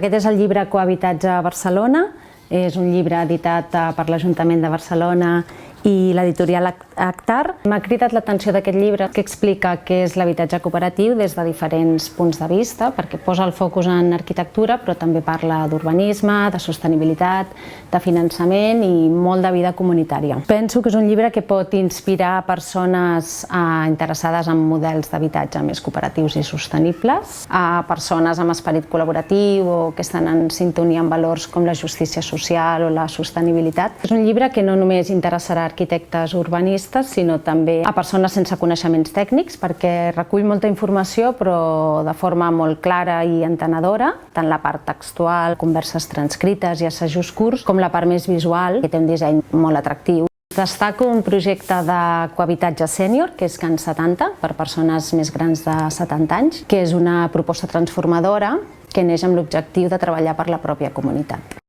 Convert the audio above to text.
Aquest és el llibre Cohabitatge a Barcelona. És un llibre editat per l'Ajuntament de Barcelona i l'editorial Actar. M'ha cridat l'atenció d'aquest llibre que explica què és l'habitatge cooperatiu des de diferents punts de vista, perquè posa el focus en arquitectura, però també parla d'urbanisme, de sostenibilitat, de finançament i molt de vida comunitària. Penso que és un llibre que pot inspirar persones interessades en models d'habitatge més cooperatius i sostenibles, a persones amb esperit col·laboratiu o que estan en sintonia amb valors com la justícia social o la sostenibilitat. És un llibre que no només interessarà arquitectes urbanistes, sinó també a persones sense coneixements tècnics, perquè recull molta informació però de forma molt clara i entenedora, tant la part textual, converses transcrites i assajos curts, com la part més visual, que té un disseny molt atractiu. Destaco un projecte de cohabitatge sènior, que és Can 70, per persones més grans de 70 anys, que és una proposta transformadora que neix amb l'objectiu de treballar per la pròpia comunitat.